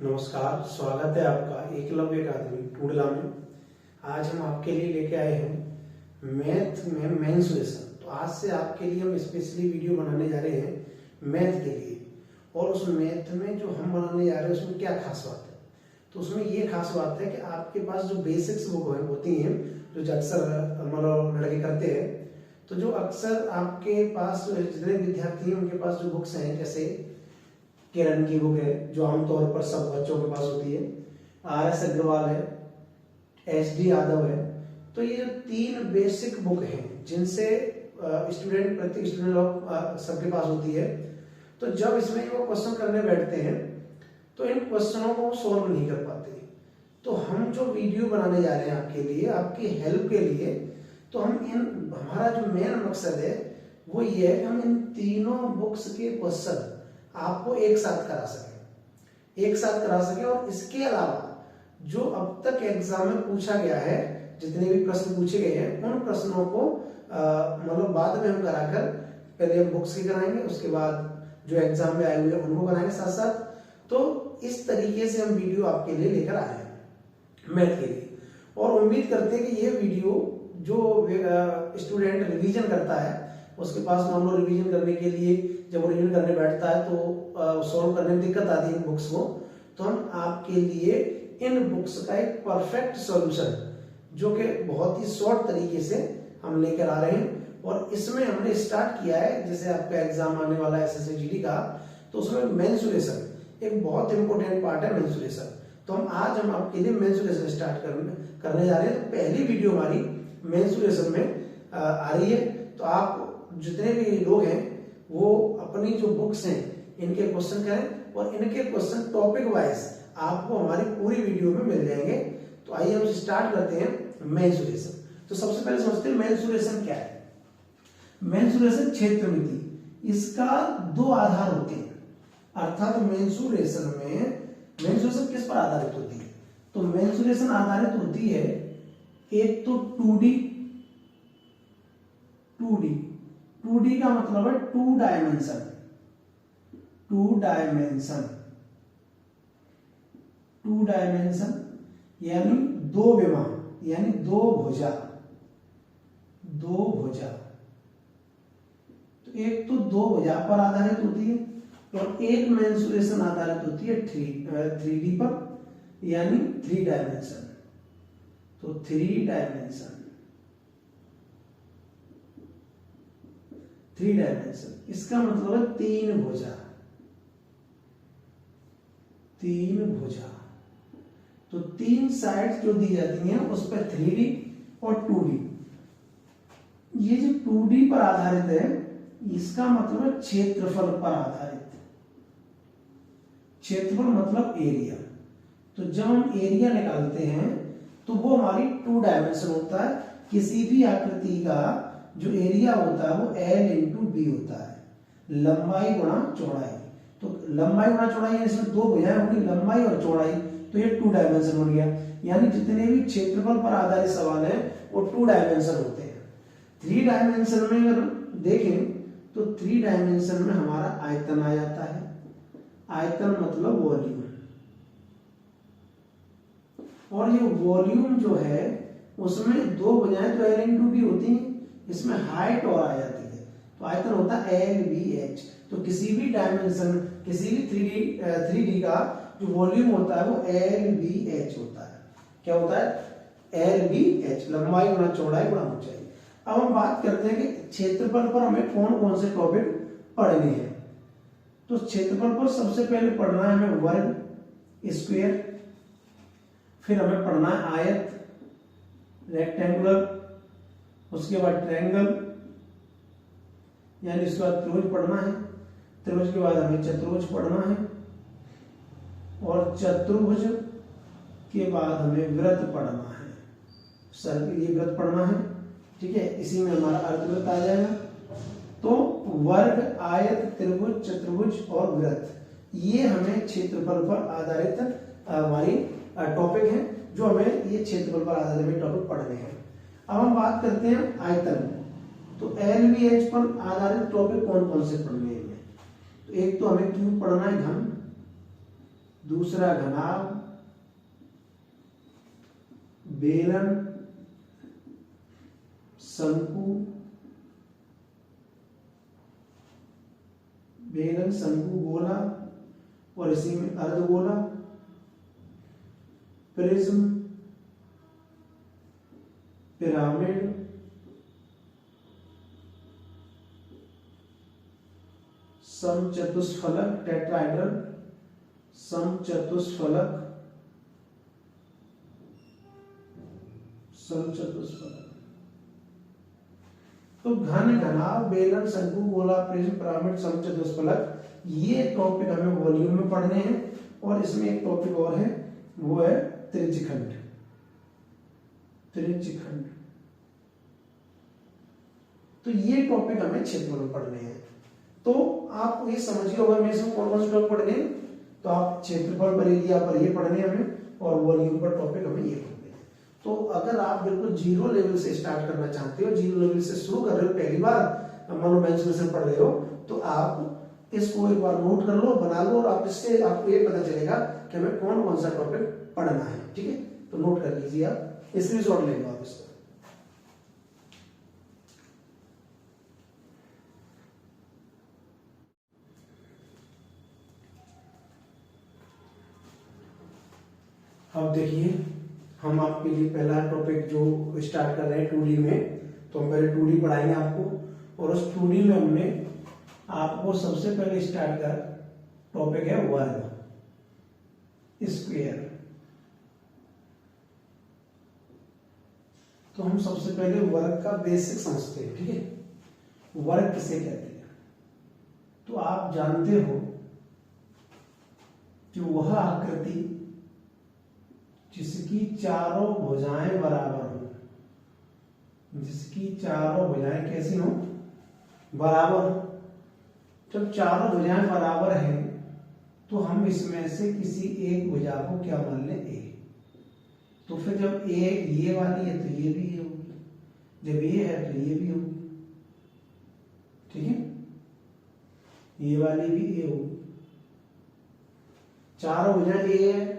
नमस्कार, स्वागत है आपका एकलव्य अकादमी टूडला में। आज हम आपके लिए लेके आए हैं मैथ में मेंसुरेशन। तो आज से आपके लिए हम स्पेशली वीडियो बनाने जा रहे हैं मैथ के लिए। और उस मैथ में जो हम बनाने जा रहे हैं उसमें क्या खास बात है, तो उसमें ये खास बात है कि आपके पास जो बेसिक्स बुक होती हैं जो अक्सर मतलब लड़के करते हैं, तो जो अक्सर आपके पास जितने विद्यार्थी हैं उनके पास जो बुक्स हैं, जैसे किरण की बुक है जो आमतौर पर सब बच्चों के पास होती है, RS अग्रवाल है, SD यादव है। तो ये तीन बेसिक बुक हैं जिनसे प्रत्येक स्टूडेंट सबके पास होती है। तो जब इसमें वो क्वेश्चन करने बैठते हैं तो इन क्वेश्चनों को सोल्व नहीं कर पाते। तो हम जो वीडियो बनाने जा रहे हैं आपके लिए, आपकी हेल्प के लिए, तो हमारा जो मेन मकसद है वो ये है कि हम इन तीनों बुक्स के क्वेश्चन आपको एक साथ करा सके और इसके अलावा जो अब तक एग्जाम में पूछा गया है, जितने भी प्रश्न पूछे गए हैं उन प्रश्नों को मतलब बाद में हम कराकर, पहले हम बुक्स की कराएंगे, उसके बाद जो एग्जाम में आए हुए हैं उनको कराएंगे साथ साथ। तो इस तरीके से हम वीडियो आपके लिए लेकर आए हैं मैथ के लिए, और उम्मीद करते हैं कि ये वीडियो जो स्टूडेंट रिवीजन करता है उसके पास मान लो रिवीजन करने के लिए जब वो रिवीजन करने बैठता है तो सॉल्व करने में दिक्कत आती है इन बुक्स को, तो हम आपके लिए इन बुक्स का एक परफेक्ट सॉल्यूशन जो कि बहुत ही शॉर्ट तरीके से हम लेकर आ रहे हैं। और इसमें हमने स्टार्ट किया है, जैसे आपका एग्जाम आने वाला है SSC GD का, तो उसमें मेंसुरेशन एक बहुत इंपॉर्टेंट पार्ट है मेंसुरेशन। तो आज हम आपके लिए मेंसुरेशन स्टार्ट करने जा रहे हैं। तो पहली वीडियो हमारी मेंसुरेशन में आ रही है। तो आप जितने भी लोग हैं वो अपनी जो बुक्स हैं इनके क्वेश्चन करें, और इनके क्वेश्चन टॉपिक वाइज आपको हमारी पूरी वीडियो में मिल जाएंगे। तो आइए हम स्टार्ट करते हैं मेंसुरेशन। तो सबसे पहले समझते हैं मेंसुरेशन क्या है। मेंसुरेशन क्षेत्रमिति, इसका दो आधार होते हैं। अर्थात मेंसुरेशन किस पर आधारित होती है, तो मेंसुरेशन आधारित होती है एक तो 2D का मतलब है टू डायमेंशन यानी दो विमा, यानी दो भुजा। तो एक तो दो भुजा पर आधारित होती है, और एक मेंसुरेशन आधारित होती है 3D पर, यानी 3 डायमेंशन। तो 3 डायमेंशन, इसका मतलब है तीन भुजा। तो तीन साइड्स जो दी जाती हैं उस पर 3D और 2D। ये जो 2D पर आधारित है इसका मतलब है क्षेत्रफल पर आधारित। क्षेत्रफल मतलब एरिया। तो जब हम एरिया निकालते हैं तो वो हमारी 2 डायमेंशन होता है। किसी भी आकृति का जो एरिया होता है वो L × B होता है, लंबाई गुणा चौड़ाई। तो लंबाई गुणा चौड़ाई, इसमें दो भुजाएं होंगी, लंबाई और चौड़ाई, तो ये 2 डायमेंशन हो गया। यानी जितने भी क्षेत्रफल पर आधारित सवाल है वो 2 डायमेंशन होते हैं। 3 डायमेंशन में अगर देखें तो 3 डायमेंशन में हमारा आयतन आ जाता है। आयतन मतलब वॉल्यूम, और ये वॉल्यूम जो है उसमें दो भुजाएं तो L × B होती हैं, इसमें हाइट और आ जाती है, तो आयतन होता है LBH। तो किसी भी डायमेंशन, किसी भी 3D का जो वॉल्यूम होता है वो LBH होता है। क्या होता है? LBH, लंबाई गुणा चौड़ाई गुणा ऊंचाई। अब हम बात करते हैं कि क्षेत्रफल पर हमें कौन कौन से टॉपिक पढ़ने हैं। तो क्षेत्रफल पर सबसे पहले पढ़ना है हमें वर्ग, स्क्वायर, फिर हमें पढ़ना है आयत, रेक्टेंगुलर, उसके बाद ट्रायंगल, यानी इसके बाद त्रिभुज पढ़ना है। त्रिभुज के बाद हमें चतुर्भुज पढ़ना है, और चतुर्भुज के बाद हमें वृत्त पढ़ना है। सर्किल, ये वृत्त पढ़ना है, ठीक है। इसी में हमारा अर्धवृत्त आ जाएगा। तो वर्ग, आयत, त्रिभुज, चतुर्भुज और वृत्त, ये हमें क्षेत्रफल पर आधारित हमारी टॉपिक है, जो हमें ये क्षेत्रफल पर आधारित टॉपिक पढ़ने हैं। अब हम बात करते हैं आयतन। तो LBH पर आधारित टॉपिक कौन कौन से पढ़ने हैं। तो एक तो हमें क्यूब पढ़ना है, घन, दूसरा घनाभ बेलन शंकु गोला और इसी में अर्धगोला, प्रिज्म, पिरामिड, समचतुष्फलक टेट्राहेड्रल, समचतुष्फलक तो घन, घनाभ, बेलन, शंकु, गोला, प्रिज्म, पिरामिड, समचतुष्फलक, ये टॉपिक हमें वॉल्यूम में पढ़ने हैं। और इसमें एक टॉपिक और है, वो है त्रिज्यखंड। तो ये टॉपिक हमें क्षेत्रफल में पढ़ने हैं। तो आप ये समझिए होगा मैं इसमें कौन कौन से टॉपिक पढ़ने हैं। तो आप क्षेत्रफल पर, एरिया पर ये पढ़ने हमें, और वॉल्यूम पर टॉपिक हमें ये पढ़ने हैं। तो अगर आप बिल्कुल जीरो लेवल से स्टार्ट करना चाहते हो, जीरो लेवल से शुरू कर रहे हो, पहली बार मानो मेंसुरेशन पढ़ रहे हो, तो आप इसको एक बार नोट कर लो, बना लो, और आप इससे आपको ये पता चलेगा कि हमें कौन कौन सा टॉपिक पढ़ना है। ठीक है, तो नोट कर लीजिए, आप स्क्रीनशॉट ले लो आप इसका। अब देखिए, हम आपके लिए पहला टॉपिक जो स्टार्ट कर रहे हैं 2D में, तो हम पहले 2D पढ़ाएंगे आपको। और उस 2D में हमने आपको सबसे पहले स्टार्ट कर टॉपिक है वर्ग, स्क्वायर। तो हम सबसे पहले वर्ग का बेसिक समझते हैं। ठीक है, वर्ग किसे कहते हैं? तो आप जानते हो कि वह आकृति जिसकी चारों भुजाएं बराबर हो, जिसकी चारों भुजाएं कैसी हो? बराबर। जब चारों भुजाएं बराबर हैं तो हम इसमें से किसी एक भुजा को क्या मान लें? ए। तो फिर जब ए ये वाली है तो ये भी ये होगी, जब ये है तो ये भी होगी। ठीक है, ये वाली भी ए होगी। चारों भुजाएं ए है।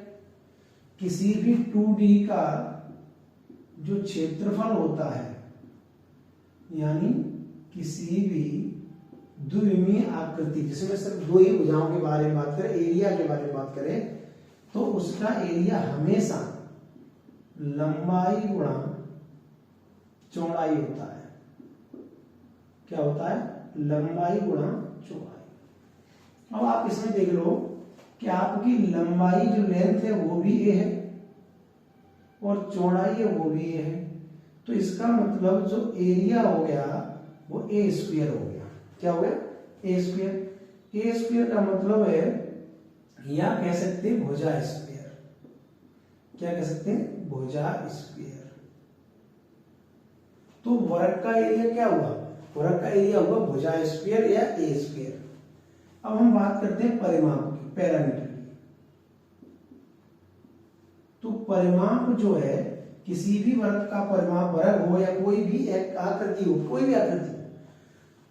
किसी भी 2D का जो क्षेत्रफल होता है, यानी किसी भी द्विविमीय आकृति जिसमें सिर्फ दो ही भुजाओं के बारे में बात करें, एरिया के बारे में बात करें, तो उसका एरिया हमेशा लंबाई गुणा चौड़ाई होता है। क्या होता है? लंबाई गुणा चौड़ाई। अब आप इसमें देख लो कि आपकी लंबाई जो लेंथ है वो भी ए है और चौड़ाई है वो भी ए है। तो इसका मतलब जो एरिया हो गया वो ए स्क्वायर हो गया। क्या हो गया? ए स्क्वायर। ए स्क्वायर का मतलब है, या कह सकते हैं भुजा स्क्वायर। क्या कह सकते हैं? भुजा स्क्वायर। तो वर्ग का एरिया क्या हुआ? वर्ग का एरिया हुआ भुजा स्क्वायर या ए स्क्वायर। अब हम बात करते हैं परिमाप की, पैरामीटर की। तो परिमाप जो है, किसी भी वर्ग का परिमाप, वर्ग हो या कोई भी एक आकृति हो, कोई भी आकृति,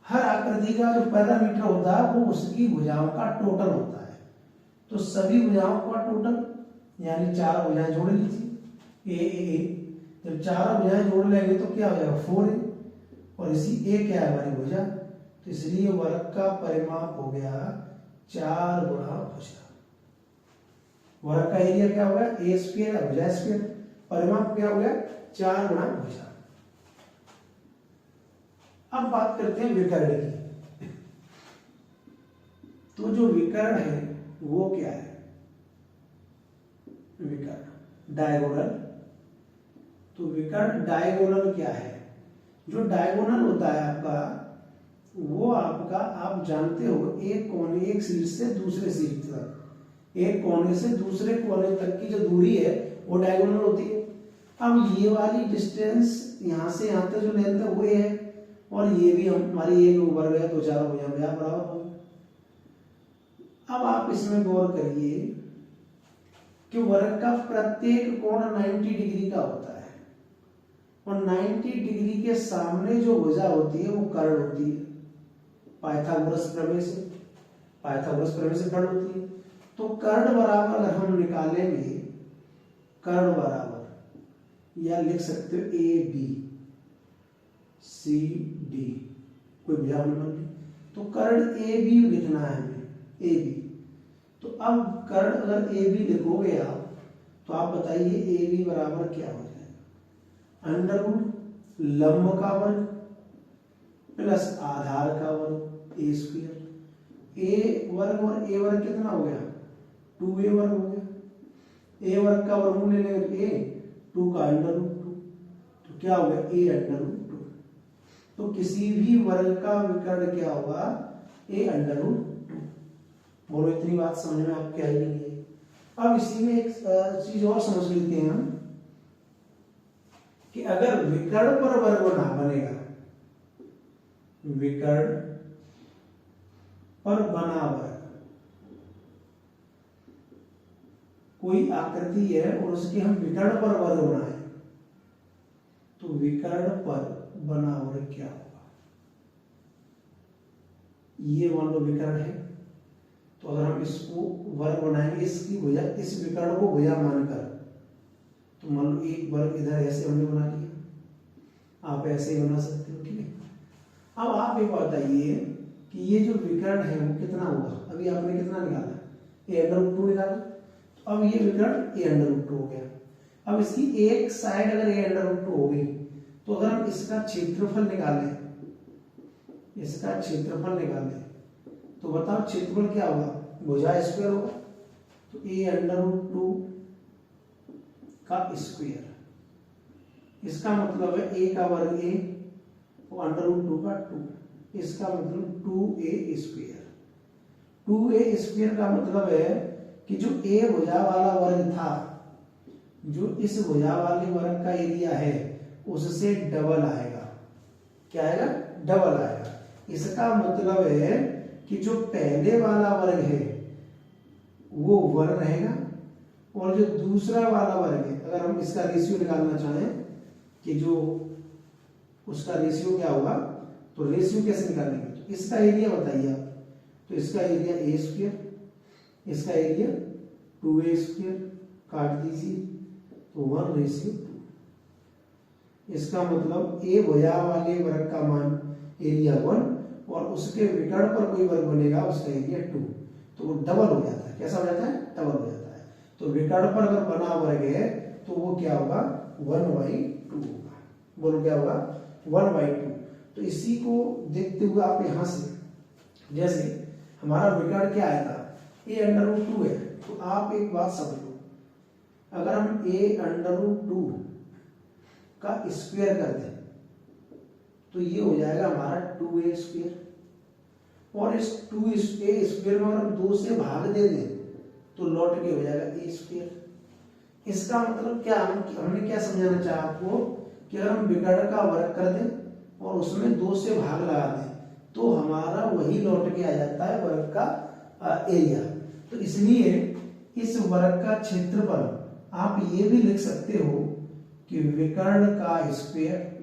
हर आकृति का जो पैरामीटर होता है वो उसकी भुजाओं का टोटल होता है। तो सभी भुजाओं का टोटल, यानी चार भुजाएं जोड़ लीजिए, ए। जब चारों भुजाएं जोड़ लेंगे तो क्या हो जाएगा? 4a। और इसी ए क्या है? हमारी भुजा। तो इसलिए वर्ग का परिमाप हो गया 4 गुणा भुजा। वर्ग का एरिया क्या हो गया? ए स्क्वायर, भुजा स्क्वायर। परिमाप क्या हो गया? 4 गुणा भुजा। अब बात करते हैं विकर्ण की। तो जो विकर्ण है वो क्या है? विकर्ण डायगोनल। तो विकर्ण डायगोनल क्या है? जो डायगोनल होता है आपका, वो आपका, आप जानते हो, एक कोने, एक शीर्ष से दूसरे शीर्ष तक, एक कोने से दूसरे कोने तक की जो दूरी है वो डायगोनल होती है। अब ये वाली डिस्टेंस यहां से यहां तक जो लेंथ है वो ये है, और ये भी हमारी एक ऊपर गया तो चारों भुजा बराबर हो गया। अब आप इसमें गौर करिए कि वर्ग का प्रत्येक कोण 90 डिग्री का होता है, और 90 डिग्री के सामने जो भुजा होती है वो कर्ण होती है। पाइथागोरस प्रमेय से कर्ण होती है। तो कर्ण बराबर अगर हम निकालेंगे, कर्ण बराबर या लिख सकते हो ए बी सी डी, कोई भुजा बन गई, तो कर्ण ए बी लिखना है हमें, ए बी। तो अब कर्ण अगर ए बी लिखोगे आप, तो आप बताइए ए बी बराबर क्या हो जाएगा, अंडर रूट लंब का वर्ग प्लस आधार का वर्ग ए स्क्वायर। ए वर्ग और ए वर्ग कितना हो गया, 2a वर्ग हो गया। ए वर्ग का वर्गमूल ले लेंगे तो ए, 2 का अंडर रूट 2, तो क्या हो गया ए अंडर रूट 2। तो किसी भी वर्ग का विकर्ण क्या होगा, ए अंडर रूट 2। बोलो इतनी बात समझ में आपके आई नहीं है। अब इसी में एक चीज और समझ लेते हैं हम कि अगर विकर्ण पर वर्ग बनेगा, विकर्ण पर बना वर्ग, कोई आकृति है और उसके हम विकर्ण पर वर्ग बनाए, तो विकर्ण पर बना वर्ग क्या होगा, ये मान लो विकर्ण है, तो अगर हम इसको वर्ग बनाएंगे, इसकी भुजा, इस विकर्ण को भुजा मानकर, तो मान लो एक वर्ग इधर ऐसे हमने बना लिया, आप ऐसे ही बना सकते हो, ठीक है। अब आप एक बात बताइए कि ये जो विकर्ण है वो कितना होगा, अभी आपने कितना निकाला, ए अंडर रूट 2 निकाला, तो अब ये विकर्ण ए अंडर रूट 2 हो गया। अब इसकी एक साइड अगर ए अंडर रूट 2 हो गई, तो अगर हम इसका क्षेत्रफल निकालें, इसका क्षेत्रफल निकालें, तो बताओ क्षेत्रफल क्या होगा, भुजा स्क्वायर होगा, तो ए अंडर रूट 2 का स्क्वायर, इसका मतलब है ए का वर्ग ए और अंडर रूट 2 का 2, इसका मतलब 2a स्क्वायर। 2a स्क्वायर का मतलब है कि जो ए भुजा वाला वर्ग था, जो इस भुजा वाले वर्ग का एरिया है उससे डबल आएगा, क्या आएगा, डबल आएगा। इसका मतलब है कि जो पहले वाला वर्ग है वो 1 रहेगा, और जो दूसरा वाला वर्ग है, अगर हम इसका रेशियो निकालना चाहें कि जो उसका रेशियो क्या होगा, तो रेशियो कैसे निकालेंगे, तो इसका एरिया बताइए आप, तो इसका एरिया ए स्क्वायर, इसका एरिया 2a स्क्वायर, काट दीजिए, तो 1:2। इसका मतलब ए भुजा वाले वर्ग का मान एरिया 1 और उसके विकर्ण पर कोई वर्ग बनेगा उसका एरिया 2, तो वो डबल हो जाता है। कैसा हो जाता है, डबल हो जाता है। तो विकर्ण पर अगर बना वर्ग है तो वो क्या होगा, 1/2 होगा। बोलो क्या होगा, 1/2। तो इसी को देखते हुए आप यहां से, जैसे हमारा विकर्ण क्या आया था, ए अंडर रूट 2 है, तो आप एक बात समझो, अगर हम ए अंडर रूट 2 का स्क्वायर कर दें तो ये हो जाएगा हमारा 2a स्क्वायर, और इस 2a स्क्वायर में अगर हम 2 से भाग दे दें तो लौट के हो जाएगा a स्क्वायर। इसका मतलब क्या, हमने क्या समझाना चाहा आपको कि अगर हम विकर्ण का वर्ग कर दें और उसमें 2 से भाग लगा दें तो हमारा वही लौट के आ जाता है वर्ग का एरिया। तो इसलिए इस वर्ग का क्षेत्रफल आप ये भी लिख सकते हो कि विकर्ण का स्क्वायर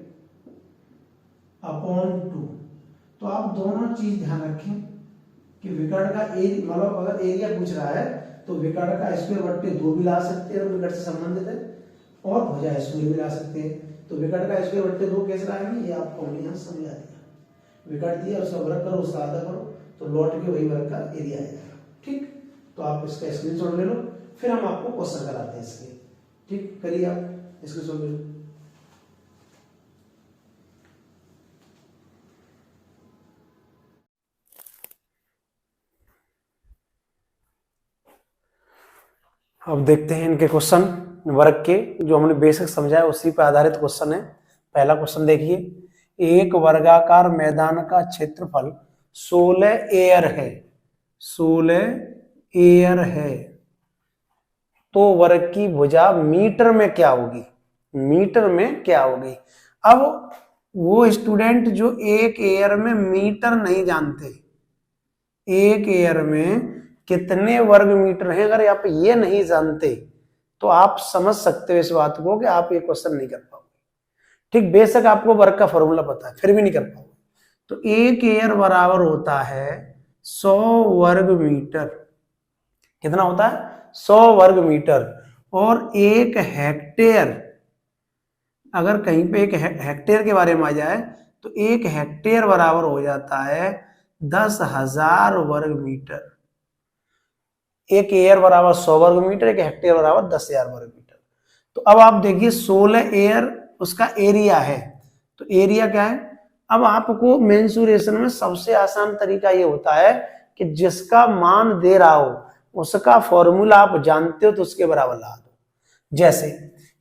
अपॉन 2। तो आप दोनों चीज ध्यान रखें कि विकर्ण का एरिया, मतलब अगर एरिया पूछ रहा है तो विकर्ण का स्क्वायर बट्टे 2 भी ला सकते हैं, विकर्ण से संबंधित है, और भुजा स्क्वायर भी ला सकते हैं। तो विकर्ण का स्क्वायर बट्टे 2 कैसे लाएंगे, ये आपको हमने यहाँ समझा दिया। विकर्ण दिया, उसका वर्ग करो, उसका आधा करो, तो लौट के वही वर्ग का एरिया आ जाएगा। ठीक, तो आप इसका स्क्रीनशॉट ले लो, फिर हम आपको क्वेश्चन कराते हैं इसके। ठीक, करिए आप स्क्रीनशॉट ले लो। अब देखते हैं इनके क्वेश्चन वर्ग के, जो हमने बेसिक समझा है उसी पर आधारित क्वेश्चन है। पहला क्वेश्चन देखिए, एक वर्गाकार मैदान का क्षेत्रफल 16 एयर है, 16 एयर है, तो वर्ग की भुजा मीटर में क्या होगी, मीटर में क्या होगी। अब वो स्टूडेंट जो एक एयर में मीटर नहीं जानते, एक एयर में कितने वर्ग मीटर हैं, अगर आप ये नहीं जानते तो आप समझ सकते हो इस बात को कि आप ये क्वेश्चन नहीं कर पाओगे। ठीक, बेशक आपको वर्ग का फॉर्मूला पता है फिर भी नहीं कर पाओगे। तो एक एयर बराबर होता है 100 वर्ग मीटर। कितना होता है 100 वर्ग मीटर। और 1 हेक्टेयर, अगर कहीं पे 1 हेक्टेयर के बारे में आ जाए तो 1 हेक्टेयर बराबर हो जाता है 10,000 वर्ग मीटर। 1 एयर बराबर 100 वर्ग मीटर, 1 हेक्टेयर बराबर 10,000 वर्ग मीटर। तो अब आप देखिए 16 एयर उसका एरिया है, तो एरिया क्या है। अब आपको मेंसुरेशन में सबसे आसान तरीका ये होता है कि जिसका मान दे रहा हो उसका फॉर्मूला आप जानते हो तो उसके बराबर लगा दो। जैसे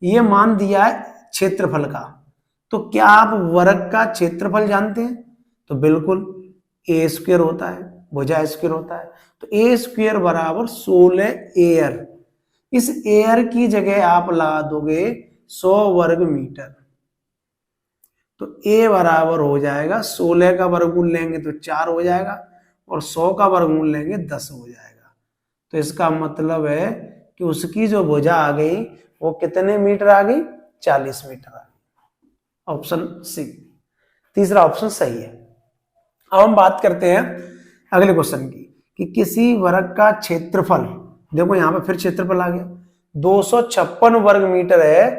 ये मान दिया है क्षेत्रफल का, तो क्या आप वर्ग का क्षेत्रफल जानते हैं? तो बिल्कुल ए स्क्वायर होता है, भुजा स्क्वायर होता है। तो ए स्क्वायर बराबर 16 एयर। इस एयर की जगह आप लगा दोगे 100 वर्ग मीटर, तो ए बराबर हो जाएगा 16 का वर्गमूल लेंगे तो 4 हो जाएगा, और 100 का वर्गमूल लेंगे 10 हो जाएगा। तो इसका मतलब है कि उसकी जो भुजा आ गई वो कितने मीटर आ गई? 40 मीटर आ गई। ऑप्शन सी, तीसरा ऑप्शन सही है। अब हम बात करते हैं अगले क्वेश्चन की कि किसी वर्ग का क्षेत्रफल, देखो यहां पे फिर क्षेत्रफल आ गया, 256 वर्ग मीटर है,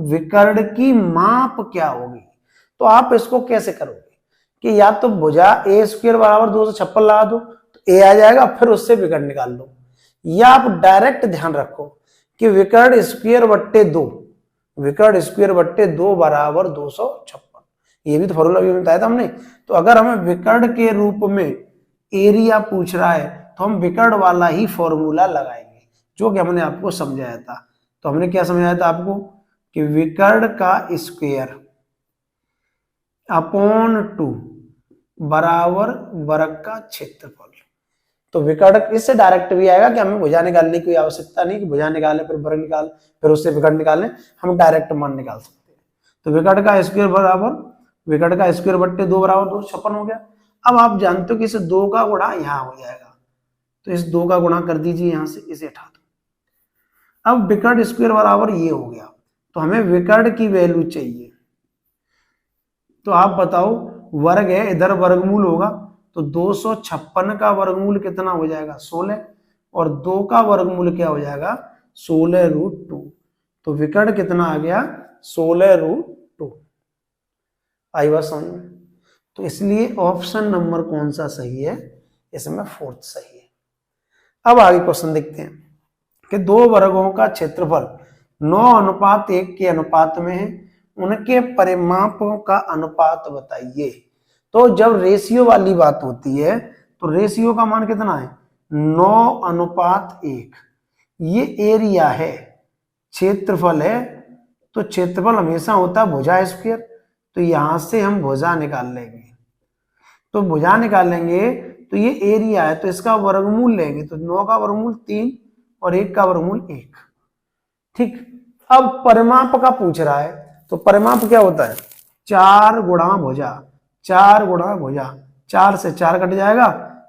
विकर्ण की माप क्या होगी? तो आप इसको कैसे करोगे कि या तो भुजा ए स्क्वायर बराबर 256 लगा दो तो ए आ जाएगा, फिर उससे विकर्ण निकाल लो, या आप डायरेक्ट ध्यान रखो कि विकर्ण स्क्वायर बट्टे 2, विकर्ण स्क्वायर बट्टे 2 बराबर 256। ये भी तो फॉर्मूला भी बताया था हमने। तो अगर हमें विकर्ण के रूप में एरिया पूछ रहा है तो हम विकर्ण वाला ही फॉर्मूला लगाएंगे जो कि हमने आपको समझाया था। तो हमने क्या समझाया था आपको कि विकर्ण का स्क्वायर अपॉन 2 बराबर वर्ग का क्षेत्रफल। तो विकर्ण इससे डायरेक्ट भी आएगा कि हमें भुजा निकालने की आवश्यकता नहीं कि भुजा निकाले फिर वर्ग निकाल फिर उससे विकर्ण निकालें, हम डायरेक्ट मान निकाल सकते हैं। तो विकर्ण का स्क्वायर बराबर, विकर्ण का स्क्वायर बट्टे 2 बराबर 256 हो गया। अब आप जानते हो कि इस 2 का गुणा यहां हो जाएगा, तो इस 2 का गुणा कर दीजिए, यहां से इसे हटा दो। अब विकर्ण स्क्वायर बराबर ये हो गया, तो हमें विकर्ण की वैल्यू चाहिए। तो आप बताओ, वर्ग है, इधर वर्गमूल होगा, तो 256 का वर्गमूल कितना हो जाएगा? 16, और 2 का वर्गमूल क्या हो जाएगा? 16√2। तो विकर्ण कितना आ गया? 16√2। आई बात समझ में? तो इसलिए ऑप्शन नंबर कौन सा सही है? इसमें 4th सही है। अब आगे क्वेश्चन देखते हैं कि 2 वर्गों का क्षेत्रफल 9:1 के अनुपात में है, उनके परिमापों का अनुपात बताइए। तो जब रेशियो वाली बात होती है तो रेशियो का मान कितना है? 9:1। ये एरिया है, क्षेत्रफल है, तो क्षेत्रफल हमेशा होता है भुजा स्क्वायर। तो यहां से हम भुजा निकाल लेंगे, तो भुजा निकालेंगे तो ये एरिया है, तो इसका वर्गमूल लेंगे, तो 9 का वर्गमूल 3 और 1 का वर्गमूल 1। ठीक। अब परिमाप का पूछ रहा है, तो परिमाप क्या होता है? 4 गुणा भुजा, 4 गुणा भुजा, 4 से 4 कट जाएगा,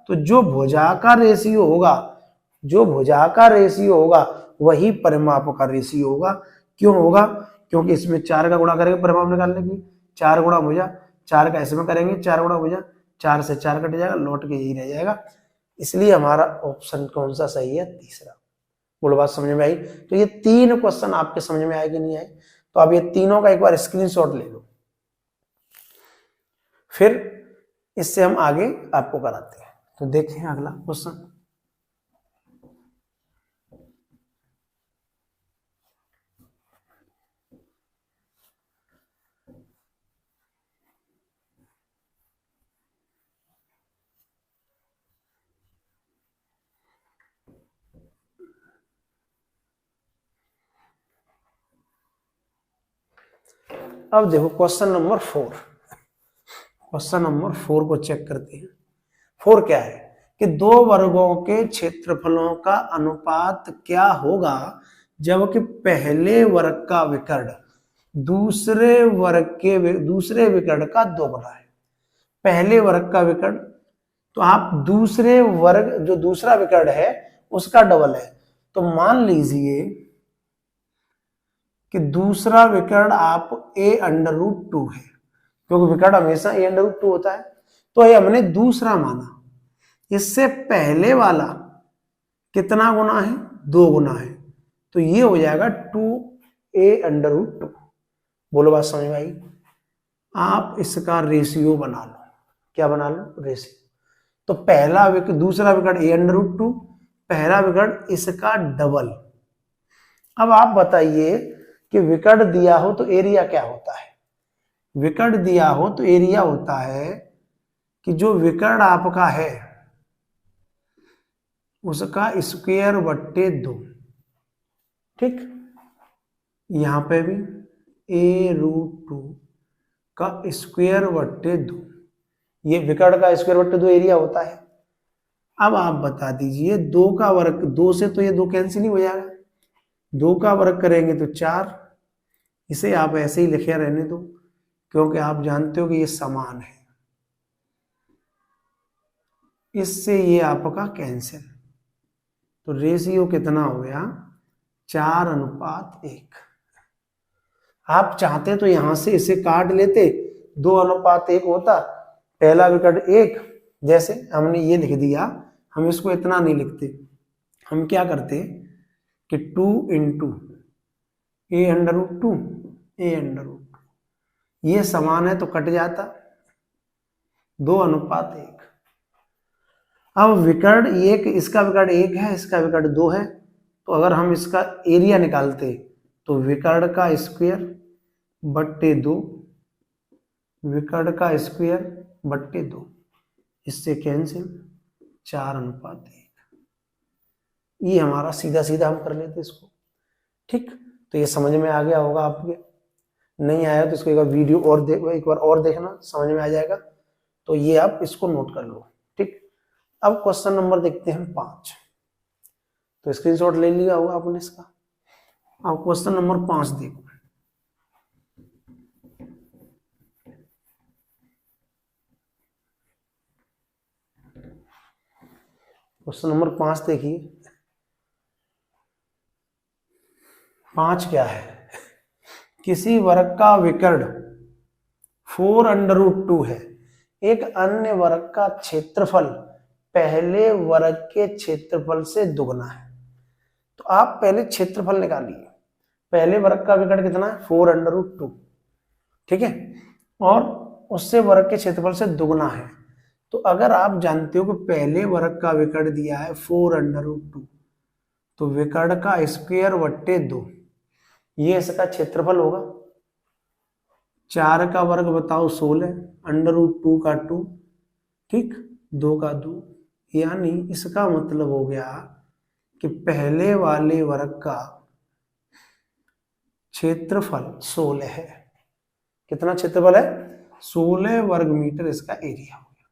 तो जो भुजा का रेशियो होगा, जो भुजा का रेशियो होगा वही परिमाप का रेशियो होगा। क्यों होगा? क्योंकि इसमें 4 का गुणा करेंगे परिमाप निकालने की, 4 गुणा भुजा, 4 का इसमें करेंगे 4 गुणा भुजा, 4 से 4 कट जाएगा, लौट के यही रह जाएगा। इसलिए हमारा ऑप्शन कौन सा सही है? तीसरा। बोलो बात समझ में आई? तो ये 3 क्वेश्चन आपके समझ में आए कि नहीं आए? तो आप ये तीनों का एक बार स्क्रीनशॉट ले लो, फिर इससे हम आगे आपको कराते हैं। तो देखें अगला क्वेश्चन। अब देखो क्वेश्चन नंबर 4, क्वेश्चन नंबर 4 को चेक करते हैं। 4 क्या है कि 2 वर्गों के क्षेत्रफलों का अनुपात क्या होगा जबकि पहले वर्ग का विकर्ण दूसरे विकर्ण का 2 गुना है। पहले वर्ग का विकर्ण, तो आप दूसरे वर्ग जो दूसरा विकर्ण है उसका डबल है। तो मान लीजिए कि दूसरा विकर्ण आप a√2 है, क्योंकि विकर्ण हमेशा a√2 होता है, तो ये हमने दूसरा माना। इससे पहले वाला कितना गुना है, 2 गुना है, तो ये हो जाएगा 2a√2। बोलो बात समझ में आई। आप इसका रेशियो बना लो, क्या बना लो, रेशियो। तो पहला विकर्ण, दूसरा विकर्ण a√2, पहला विकर्ण इसका डबल। अब आप बताइए कि विकर्ण दिया हो तो एरिया क्या होता है। विकर्ण दिया हो तो एरिया होता है कि जो विकर्ण आपका है उसका स्क्वायर बट्टे 2। ठीक, यहां पे भी a√2 का स्क्वायर बट्टे 2, ये विकर्ण का स्क्वायर बट्टे 2 एरिया होता है। अब आप बता दीजिए 2 का वर्ग, 2 से तो ये 2 कैंसिल ही हो जाएगा, 2 का वर्ग करेंगे तो 4। इसे आप ऐसे ही लिखे रहने दो क्योंकि आप जानते हो कि ये समान है, इससे ये आपका कैंसिल। तो रेशियो कितना हो गया, 4:1। आप चाहते तो यहां से इसे काट लेते, 2:1 होता, पहला विकर्ण 1, जैसे हमने ये लिख दिया। हम इसको इतना नहीं लिखते, हम क्या करते कि 2 × a√2 ये समान है तो कट जाता, 2:1। अब विकर्ण 1, इसका विकर्ण 1 है, इसका विकर्ण 2 है, तो अगर हम इसका एरिया निकालते तो विकर्ण का स्क्वायर बट्टे 2, विकर्ण का स्क्वायर बट्टे 2, इससे कैंसिल, 4:1। ये हमारा सीधा सीधा हम कर लेते इसको। ठीक, तो ये समझ में आ गया होगा आपके, नहीं आया तो इसको एक बार वीडियो और एक बार और देखना, समझ में आ जाएगा। तो ये आप इसको नोट कर लो। ठीक, अब क्वेश्चन नंबर देखते हैं 5। तो स्क्रीनशॉट ले लिया होगा आपने इसका। अब क्वेश्चन नंबर 5 देखो। क्वेश्चन नंबर 5 देखिए। 5 क्या है, किसी वर्ग का विकर्ण 4√2 है, एक अन्य वर्ग का क्षेत्रफल पहले वर्ग के क्षेत्रफल से दुगना है। तो आप पहले क्षेत्रफल निकालिए। पहले वर्ग का विकर्ण कितना है, 4√2, ठीक है, और उससे वर्ग के क्षेत्रफल से दुगना है। तो अगर आप जानते हो कि पहले वर्ग का विकर्ण दिया है 4√2, तो विकर्ण का स्क्वायर बट्टे 2, ये इसका क्षेत्रफल होगा। 4 का वर्ग बताओ 16, √2 का 2, ठीक, 2 का 2, यानी इसका मतलब हो गया कि पहले वाले वर्ग का क्षेत्रफल 16 है। कितना क्षेत्रफल है, 16 वर्ग मीटर इसका एरिया हो गया।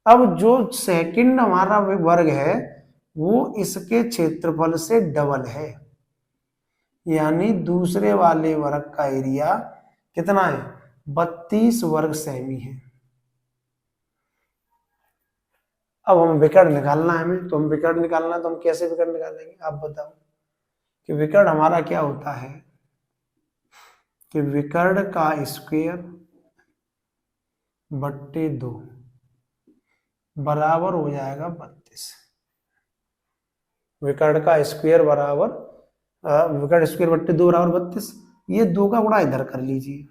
अब जो सेकंड हमारा वर्ग है वो इसके क्षेत्रफल से डबल है, यानी दूसरे वाले वर्ग का एरिया कितना है, 32 वर्ग सेमी है। अब हम विकर्ण निकालना है हमें, तो हम विकर्ण निकालना है तो हम कैसे विकर्ण निकालेंगे, आप बताओ। कि विकर्ण हमारा क्या होता है कि विकर्ण का स्क्वायर बट्टे 2 बराबर हो जाएगा 32। विकर्ण का स्क्वायर बराबर, विकर्ण स्क्वायर बट्टे 2 बराबर 32। ये 2 का गुणा इधर कर लीजिए,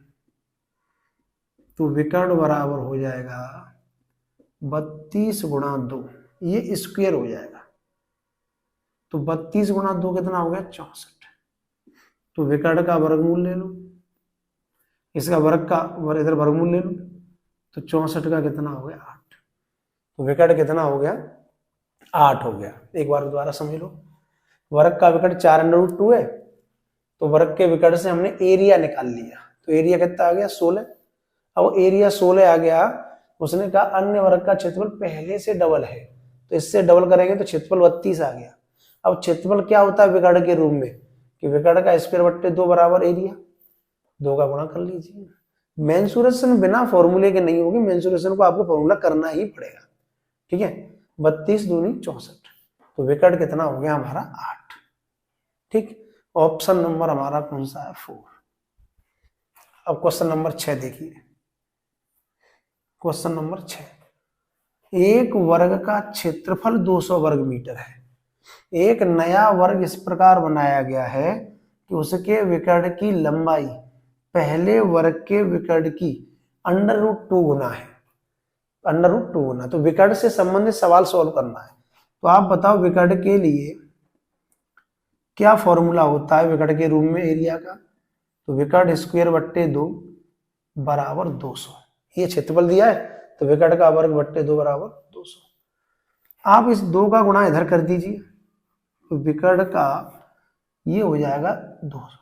तो विकर्ण बराबर हो जाएगा 32 × 2, ये स्क्वायर हो जाएगा। तो 32 × 2 कितना हो गया, 64। तो विकर्ण का वर्गमूल ले लो, इसका वर्ग का इधर वर्गमूल ले लो, तो 64 का कितना हो गया, 8। तो विकर्ण कितना हो गया, 8 हो गया। एक बार दोबारा समझ लो, वर्ग का विकर्ण 4√2 है, तो वर्ग के विकर्ण से हमने एरिया निकाल लिया, तो एरिया कितना आ गया, 16। अब एरिया 16 आ गया, उसने कहा अन्य वर्ग का क्षेत्रफल पहले से डबल है, तो इससे डबल करेंगे तो क्षेत्रफल 32 आ गया। अब क्षेत्रफल क्या होता है विकर्ण के रूप में, कि विकर्ण का स्क्वायर बट्टे 2 बराबर एरिया, 2 का गुणा कर लीजिए। मेंसुरेशन बिना फॉर्मूले के नहीं होगी, मेंसुरेशन को आपको फॉर्मूला करना ही पड़ेगा, ठीक है। 32 दूनी 64, तो विकर्ण कितना हो गया हमारा, 8। ठीक, ऑप्शन नंबर हमारा कौन सा है, 4। अब क्वेश्चन नंबर 6 देखिए। क्वेश्चन नंबर 6, एक वर्ग का क्षेत्रफल 200 वर्ग मीटर है, एक नया वर्ग इस प्रकार बनाया गया है कि उसके विकर्ण की लंबाई पहले वर्ग के विकर्ण की √2 गुना है। √2 गुना। तो विकर्ण से संबंधित सवाल सॉल्व करना है। तो आप बताओ विकर्ण के लिए क्या फॉर्मूला होता है विकर्ण के रूप में एरिया का। तो विकर्ण स्क्वायर बट्टे 2 बराबर 200। ये क्षेत्रफल दिया है तो विकर्ण का वर्ग बट्टे 2 बराबर 200। आप इस 2 का गुणा इधर कर दीजिए तो विकर्ण का ये हो जाएगा 200।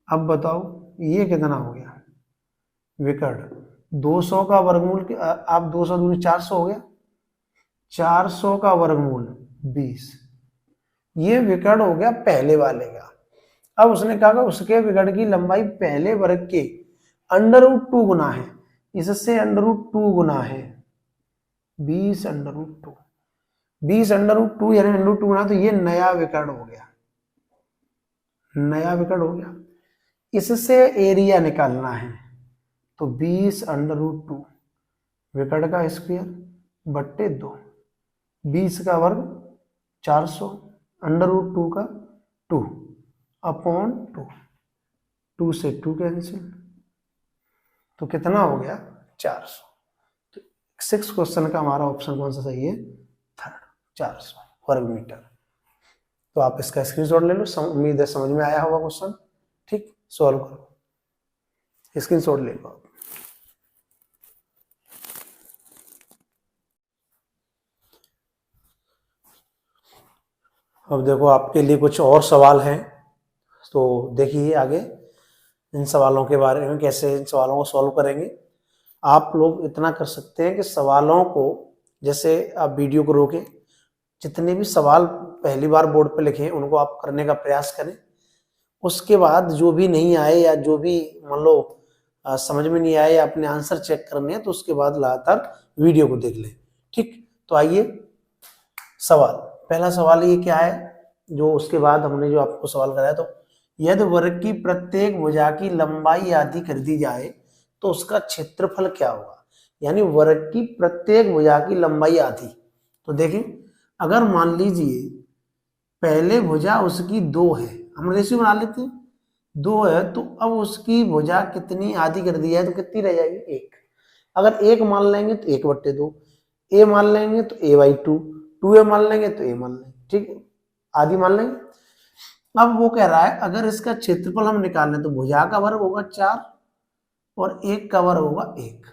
अब बताओ ये कितना हो गया विकर्ण 200 का वर्गमूल। आप 200 दूनी 400 हो गया। 400 का वर्गमूल 20। ये विकर्ण हो गया पहले वाले का। अब उसने कहा उसके विकर्ण की लंबाई पहले वर्ग के √2 गुना है। इससे √2 गुना है 20 √2। 20 √2 यानी √2 गुना। तो ये नया विकर्ण हो गया। नया विकर्ण हो गया। इससे एरिया निकालना है तो 20 √2 विकर्ण का स्क्वायर बट्टे 2। 20 का वर्ग 400 √2 का 2 अपॉन 2। 2 से 2 कैंसिल। तो कितना हो गया 400। तो 6 क्वेश्चन का हमारा ऑप्शन कौन सा सही है? थर्ड, 400 वर्ग मीटर। तो आप इसका स्क्रीनशॉट ले लो। उम्मीद है समझ में आया होगा क्वेश्चन। ठीक, सॉल्व करो, स्क्रीनशॉट ले लो आप। अब देखो आपके लिए कुछ और सवाल हैं तो देखिए आगे इन सवालों के बारे में, कैसे इन सवालों को सॉल्व करेंगे। आप लोग इतना कर सकते हैं कि सवालों को, जैसे आप वीडियो को रोकें, जितने भी सवाल पहली बार बोर्ड पे लिखे उनको आप करने का प्रयास करें। उसके बाद जो भी नहीं आए या जो भी मान लो समझ में नहीं आए या अपने आंसर चेक करने हैं तो उसके बाद लगातार वीडियो को देख लें। ठीक, तो आइए सवाल। पहला सवाल ये क्या है जो उसके बाद हमने जो आपको सवाल कराया, तो यदि वर्ग की प्रत्येक भुजा की लंबाई आधी कर दी जाए तो उसका क्षेत्रफल क्या होगा। यानी वर्ग की प्रत्येक भुजा की लंबाई आधी। तो देखें, अगर मान लीजिए पहले भुजा उसकी 2 है, हम रेशियो बना लेते हैं, 2 है, तो अब उसकी भुजा कितनी आधी कर दी है तो कितनी रह जाएगी? 1। अगर 1 मान लेंगे तो 1/2, ए मान लेंगे तो a/2, 2a मान लेंगे तो a मान लेंगे। ठीक है, आधी मान लेंगे। अब वो कह रहा है अगर इसका क्षेत्रफल हम निकाल लें तो भुजा का वर्ग होगा 4 और 1 का वर्ग होगा 1।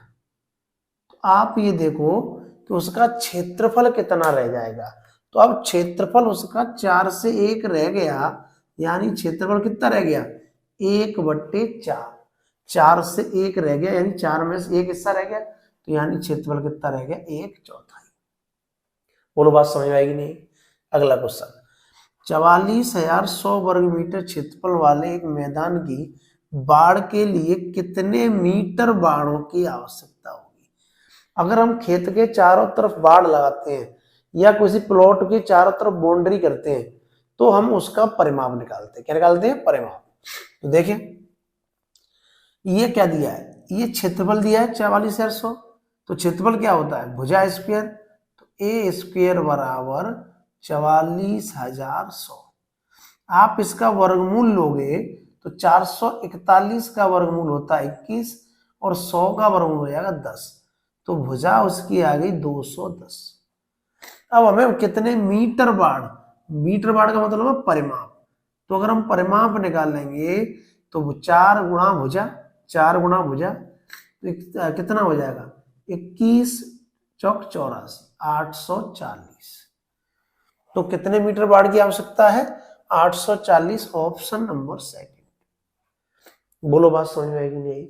तो आप ये देखो कि उसका क्षेत्रफल कितना रह जाएगा। तो अब क्षेत्रफल उसका 4 से 1 रह गया, यानी क्षेत्रफल कितना रह गया? 1/4। 4 से 1 रह गया यानी 4 में से 1 हिस्सा रह गया, तो यानी क्षेत्रफल कितना रह गया? 1/4। बोलो बात समझ में आएगी नहीं? अगला क्वेश्चन, 44,100 वर्ग मीटर क्षेत्रफल वाले एक मैदान की बाढ़ के लिए कितने मीटर बाढ़ों की आवश्यकता होगी। अगर हम खेत के चारों तरफ बाढ़ लगाते हैं या किसी प्लॉट के चारों तरफ बाउंड्री करते हैं तो हम उसका परिमाप निकालते हैं। क्या निकालते हैं? परिमाप। तो देखें ये क्या दिया है, ये क्षेत्रफल दिया है 44,100। तो क्षेत्रफल क्या होता है? भुजा स्क्वायर, तो ए स्क्वायर बराबर 44,100। आप इसका वर्गमूल लोगे तो 441 का वर्गमूल होता है 21 और 100 का वर्गमूल हो जाएगा 10। तो भुजा उसकी आ गई 210। अब हमें कितने मीटर बाढ़, मीटर बाढ़ का मतलब है परिमाप। तो अगर हम परिमाप निकालेंगे तो 4 गुणा भुजा, 4 गुणा भुजा तो कितना हो जाएगा? 21 चौक 84, 840। तो कितने मीटर बाढ़ की आवश्यकता है? 840, ऑप्शन नंबर सेकंड। बोलो बात समझ में आएगी नहीं?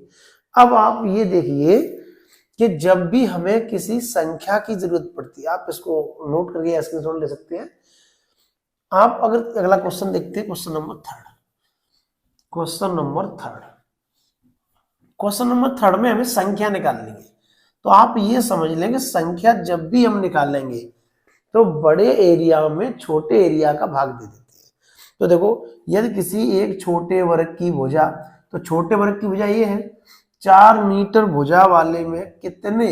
अब आप ये देखिए कि जब भी हमें किसी संख्या की जरूरत पड़ती है, आप इसको नोट करके स्क्रीनशॉट ले सकते हैं। आप अगर अगला क्वेश्चन देखते हैं, question number third. Question number third, question number third में हमें संख्या निकालनी है। तो आप ये समझ लेंगे संख्या जब भी हम निकालेंगे तो बड़े एरिया में छोटे एरिया का भाग दे देते हैं। तो देखो यदि किसी एक छोटे वर्ग की भुजा, तो छोटे वर्ग की भुजा ये है, 4 मीटर भुजा वाले में कितने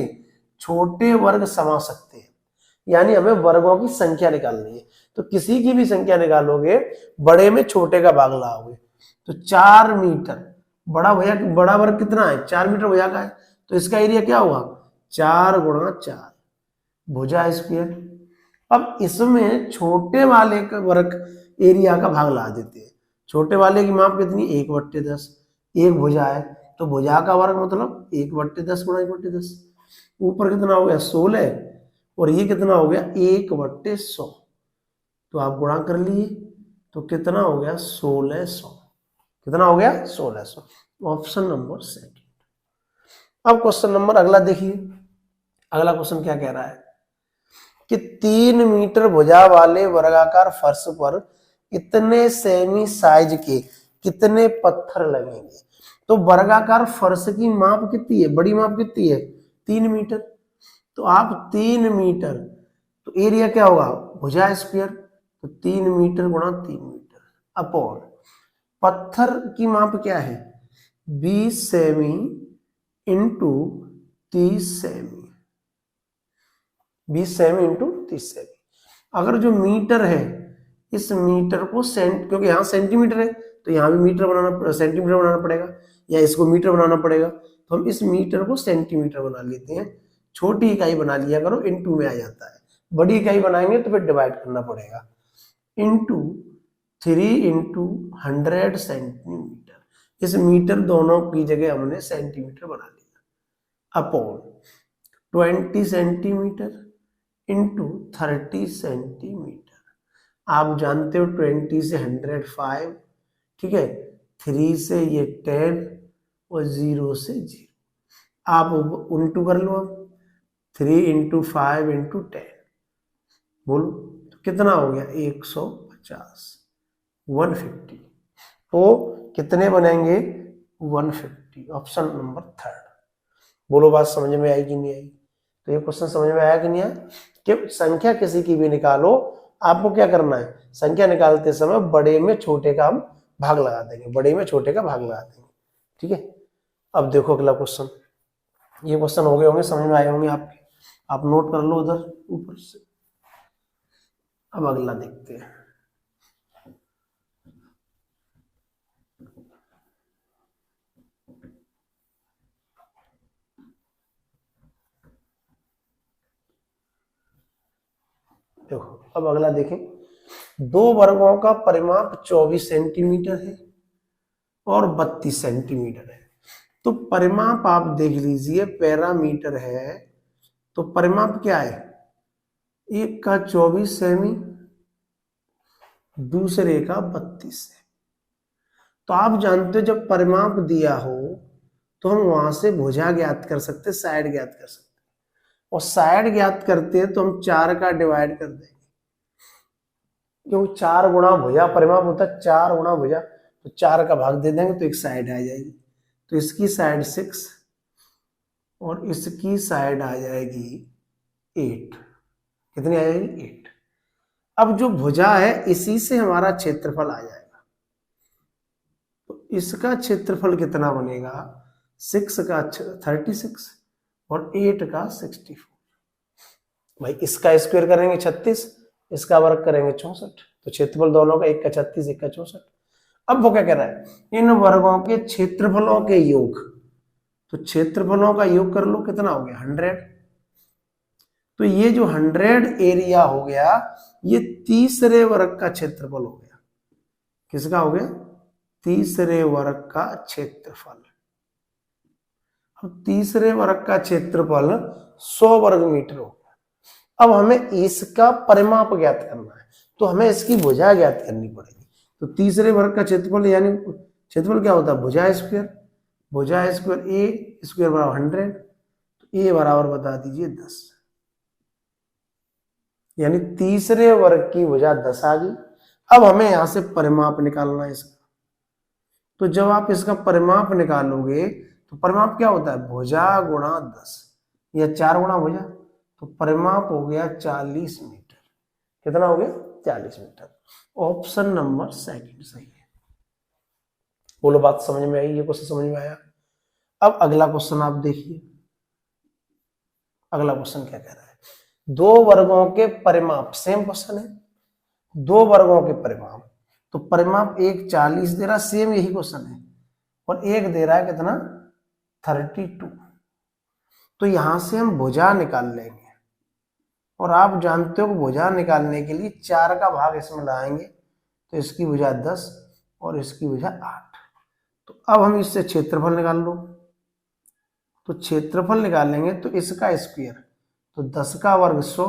छोटे वर्ग समा सकते हैं? यानी हमें वर्गों की संख्या निकालनी है। तो किसी की भी संख्या निकालोगे, बड़े में छोटे का भाग लाओगे। तो 4 मीटर, बड़ा वर्ग कितना है, 4 मीटर भुजा का है, तो इसका एरिया क्या हुआ, 4 गुणा 4 भुजा स्क्वायर। अब इसमें छोटे वाले का वर्ग एरिया का भाग ला देते हैं। छोटे वाले की माप कितनी, 1/10, एक भुजा है तो भुजा का वर्ग मतलब 1/10 गुणा 1/10। ऊपर कितना हो गया 16 और ये कितना हो गया 1/100। तो आप गुणा कर लिए तो कितना हो गया 1600। कितना हो गया 1600। Option number second. अब क्वेश्चन नंबर अगला देखिए। अगला क्वेश्चन क्या कह रहा है कि 3 मीटर भुजा वाले वर्गाकार फर्श पर इतने सेमी साइज के कितने पत्थर लगेंगे। तो वर्गाकार फर्श की माप कितनी है, बड़ी माप कितनी है 3 मीटर। तो आप 3 मीटर, तो एरिया क्या होगा भुजा स्क्वायर, तो 3 मीटर गुणा 3 मीटर अपॉन पत्थर की माप क्या है 20 semi into 30 semi, 20 semi into 30 semi. अगर जो मीटर है इस मीटर को क्योंकि यहाँ सेंटीमीटर है तो यहाँ भी सेंटीमीटर बनाना पड़ेगा, या इसको मीटर बनाना पड़ेगा, तो हम इस मीटर को सेंटीमीटर बना लेते हैं। छोटी इकाई बना लिया करो, इंटू में आ जाता है। बड़ी इकाई बनाएंगे तो फिर डिवाइड करना पड़ेगा। Into 3 into 100 centimetre. इस मीटर दोनों की जगह हमने सेंटीमीटर बना लिया अपॉन 20 सेंटीमीटर इंटू 30 सेंटीमीटर। आप जानते हो 20 से 100 5, ठीक है, 3 से ये 10 और 0 से 0। आप उल्टू कर लो, अब 3 इंटू 5 इंटू 10 बोलो तो कितना हो गया 150, 150। तो कितने बनेंगे 150। Option number third. बोलो बात समझ में आई कि नहीं आई। तो ये क्वेश्चन समझ में आया कि नहीं आया कि संख्या किसी की भी निकालो, आपको क्या करना है, संख्या निकालते समय बड़े में छोटे का हम भाग लगा देंगे, बड़े में छोटे का भाग लगा देंगे। ठीक है, अब देखो अगला क्वेश्चन। ये क्वेश्चन हो गए होंगे, समझ में आए होंगे आपके, आप नोट कर लो उधर ऊपर से। अब अगला देखते हैं। देखो अब अगला देखें। 2 वर्गों का परिमाप 24 सेंटीमीटर है और 32 सेंटीमीटर है। तो परिमाप आप देख लीजिए, पैरामीटर है तो परिमाप क्या है, एक का 24 सेमी, दूसरे का 32 सेमी। तो आप जानते हो जब परिमाप दिया हो तो हम वहां से भुजा ज्ञात कर सकते, साइड ज्ञात कर सकते, और साइड ज्ञात करते हैं तो हम 4 का डिवाइड कर देंगे, क्योंकि 4 गुणा भुजा परिमाप होता है, 4 गुणा भुजा, तो 4 का भाग दे देंगे तो एक साइड आ जाएगी। तो इसकी साइड 6 और इसकी साइड आ जाएगी 8। कितनी आ जाएगी 8। अब जो भुजा है इसी से हमारा क्षेत्रफल आ जाएगा, तो इसका क्षेत्रफल कितना बनेगा 6 का 36 और 8 का 64। भाई इसका स्क्वायर करेंगे 36, इसका वर्ग करेंगे 64, तो क्षेत्रफल दोनों का, एक का 36 एक का 64। अब वो क्या कह रहा है इन वर्गों के क्षेत्रफलों के योग, तो क्षेत्रफलों का योग कर लो, कितना हो गया 100। तो ये जो 100 एरिया हो गया ये तीसरे वर्ग का क्षेत्रफल हो गया। किसका हो गया, तीसरे वर्ग का क्षेत्रफल। अब तीसरे वर्ग का क्षेत्रफल 100 वर्ग मीटर हो गया। अब हमें इसका परिमाप ज्ञात करना है, तो हमें इसकी भुजा ज्ञात करनी पड़ेगी। तो तीसरे वर्ग का क्षेत्रफल, यानी क्षेत्रफल क्या होता है भुजा स्क्वायर, भुजा स्क्वायर ए स्क्वायर बराबर 100, तो ए बराबर बता दीजिए 10, यानी तीसरे वर्ग की भुजा 10 आ गई। अब हमें यहां से परिमाप निकालना है इसका। तो जब आप इसका परिमाप निकालोगे तो परिमाप क्या होता है भुजा गुणा 10 या 4 गुणा भुजा, तो परिमाप हो गया 40 मीटर। कितना हो गया 40 मीटर। ऑप्शन नंबर सेकंड सही है। बोलो बात समझ में आई, ये क्वेश्चन समझ में आया। अब अगला क्वेश्चन आप देखिए। अगला क्वेश्चन क्या कह रहा है दो वर्गों के परिमाप, सेम क्वेश्चन है, दो वर्गों के परिमाप, तो परिमाप एक 40 दे रहा, सेम यही क्वेश्चन है, और एक दे रहा है कितना 32। तो यहां से हम भुजा निकाल लेंगे, और आप जानते हो कि भुजा निकालने के लिए 4 का भाग इसमें लाएंगे, तो इसकी भुजा 10 और इसकी भुजा 8। तो अब हम इससे क्षेत्रफल निकाल लो, तो क्षेत्रफल निकालेंगे तो इसका स्क्वायर, तो 10 का वर्ग 100,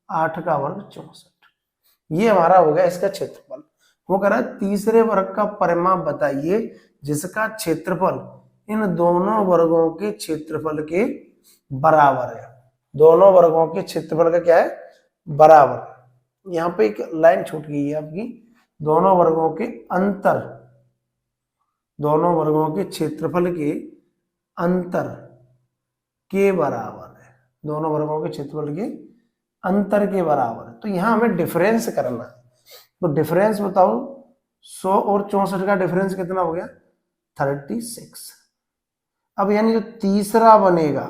8 का वर्ग 64, ये हमारा हो गया इसका क्षेत्रफल। वो कह रहा है तीसरे वर्ग का परिमाप बताइए जिसका क्षेत्रफल इन दोनों वर्गों के क्षेत्रफल के बराबर है। दोनों वर्गों के क्षेत्रफल का क्या है, बराबर। यहाँ पे एक लाइन छूट गई है आपकी, दोनों वर्गों के अंतर, दोनों वर्गों के क्षेत्रफल के अंतर के बराबर है, दोनों वर्गों के क्षेत्रफल के अंतर के बराबर है। तो यहां हमें डिफरेंस करना है, तो डिफरेंस बताओ, 100 और 64 का डिफरेंस कितना हो गया 36। अब यानी जो तीसरा बनेगा,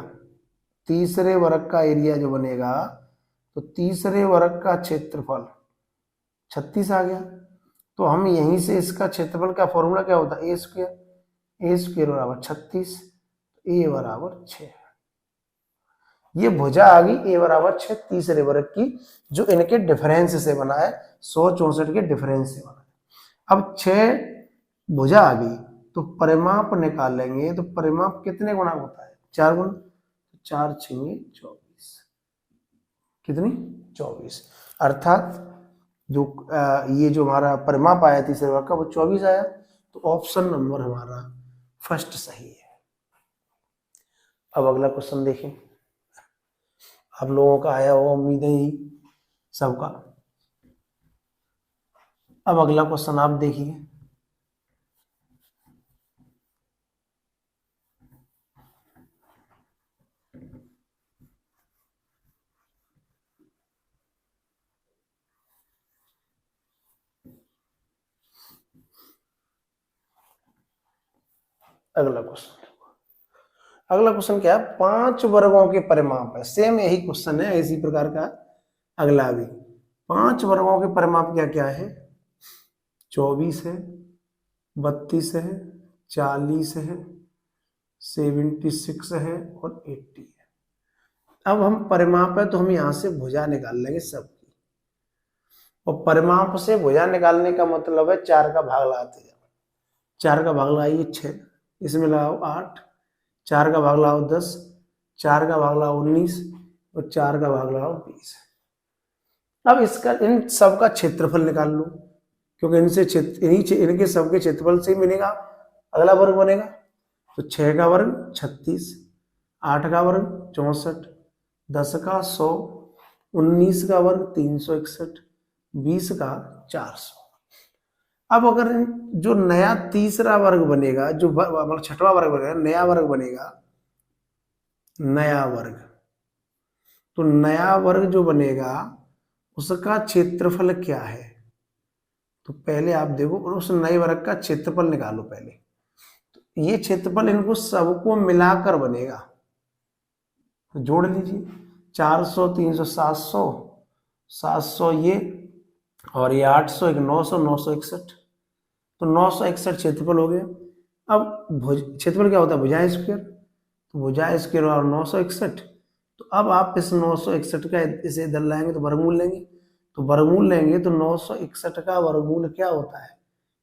तीसरे वर्ग का एरिया जो बनेगा, तो तीसरे वर्ग का क्षेत्रफल 36 आ गया। तो हम यहीं से इसका क्षेत्रफल का फॉर्मूला क्या होता है, ए स्क्वायर बराबर 36, ए बराबर 6। ये भुजा आ गई ए बराबर 6 तीसरे वर्ग की, जो इनके डिफरेंस से बना है, 164 के डिफरेंस से बना है। अब 6 भुजा आ गई, तो परिमाप निकालेंगे, तो परिमाप कितने गुना होता है, 4 गुना, 4 6 24, कितनी 24, अर्थात जो ये जो हमारा परिमाप आया तीसरे वर्ग का वो 24 आया। तो ऑप्शन नंबर हमारा फर्स्ट सही है। अब अगला क्वेश्चन देखें, आप लोगों का आया हो उम्मीद है ही सबका। अब अगला क्वेश्चन आप देखिए, अगला क्वेश्चन, अगला क्वेश्चन क्या है, 5 वर्गों के परिमाप है, सेम यही क्वेश्चन है, इसी प्रकार का अगला भी। 5 वर्गों के परिमाप क्या क्या है, 24 है, 32 है, 40 है, 76 है और 80 है। अब हम परिमाप है तो हम यहां से भुजा निकाल लेंगे सबकी, और परिमाप से भुजा निकालने का मतलब है 4 का भाग लगाते जाओ, 4 का भाग लगाइए 6, इसमें लगाओ 8, 4 का भाग लगाओ 10, 4 का भाग लगाओ 19 और 4 का भाग लगाओ 20। अब इसका इन सब का क्षेत्रफल निकाल लो, क्योंकि इनसे इनके सबके क्षेत्रफल से ही मिलेगा अगला वर्ग बनेगा। तो 6 का वर्ग 36, 8 का वर्ग 64, 10 का 100, 19 का वर्ग 361, 20 का 400। अब अगर जो नया तीसरा वर्ग बनेगा, जो मतलब छठवां वर्ग बनेगा, नया वर्ग बनेगा, नया वर्ग, तो नया वर्ग जो बनेगा उसका क्षेत्रफल क्या है, तो पहले आप देखो उस नए वर्ग का क्षेत्रफल निकालो पहले। तो ये क्षेत्रफल इनको सबको मिलाकर बनेगा, तो जोड़ लीजिए 400, 300, 700, 700 ये, और ये 800, एक 900, 961, तो 961 क्षेत्रफल हो गया। अब क्षेत्रफल क्या होता है, भुजा स्क्वायर, तो भुजा स्क्वायर और 961, तो अब आप इस 961 का इसे इधर लाएंगे तो वर्गमूल लेंगे, तो वर्गमूल लेंगे तो 961 का वर्गमूल क्या होता है,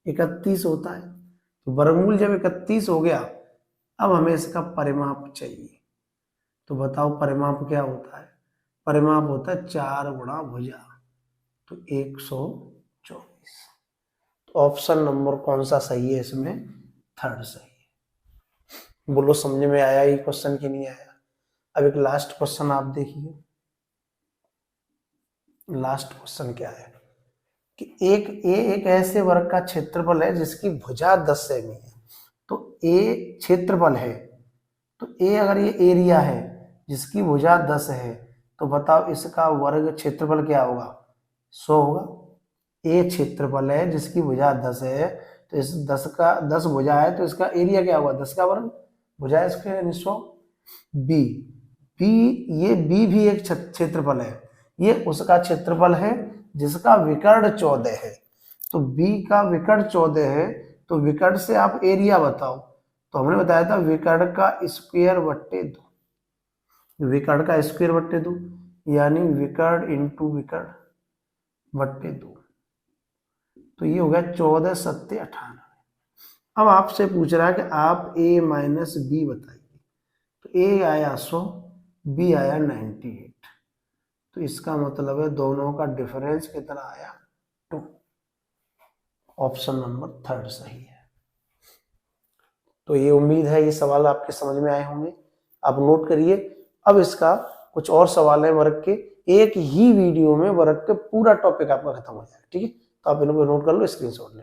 31 होता है। तो वर्गमूल जब 31 हो गया, अब हमें इसका परिमाप चाहिए, तो बताओ परिमाप क्या होता है, परिमाप होता है 4 गुणा भुजा, तो 124। तो ऑप्शन नंबर कौन सा सही है इसमें, थर्ड सही है। बोलो समझ में आया ये क्वेश्चन कि नहीं आया। अब एक लास्ट क्वेश्चन आप देखिए, लास्ट क्वेश्चन क्या है कि एक ऐसे वर्ग का क्षेत्रफल है जिसकी भुजा 10 सेमी है, तो ए क्षेत्रफल है, तो ए अगर ये एरिया है जिसकी भुजा 10 है, तो बताओ इसका वर्ग क्षेत्रफल क्या होगा, 100 होगा। ए क्षेत्रफल है जिसकी भुजा 10 है, तो इस 10 भुजा है, तो इसका एरिया क्या होगा, 10 का वर्ग, भुजा स्क्वायर यानी 100। बी बी, ये बी भी एक क्षेत्रफल है, ये उसका क्षेत्रफल है जिसका विकर्ण 14 है। तो बी का विकर्ण 14 है, तो विकर्ण से आप एरिया बताओ। तो हमने बताया था विकर्ण का स्क्वायर बट्टे 2, विकर्ण का स्क्वायर बट्टे 2 यानी विकर्ण इंटू विकर्ण बट्टे 2। तो ये हो गया 14 सत्ते 98। अब आपसे पूछ रहा है कि आप a माइनस बी बताइए। तो a आया 100, b आया 98। तो इसका मतलब है दोनों का डिफरेंस कितना आया? 2। ऑप्शन नंबर 3 सही है। तो ये उम्मीद है ये सवाल आपके समझ में आए होंगे, आप नोट करिए। अब इसका कुछ और सवाल है वर्ग के, एक ही वीडियो में वर्ग के पूरा टॉपिक आपका खत्म हो जाएगा। ठीक है, तो आप इनको नोट कर लो, स्क्रीनशॉट ले।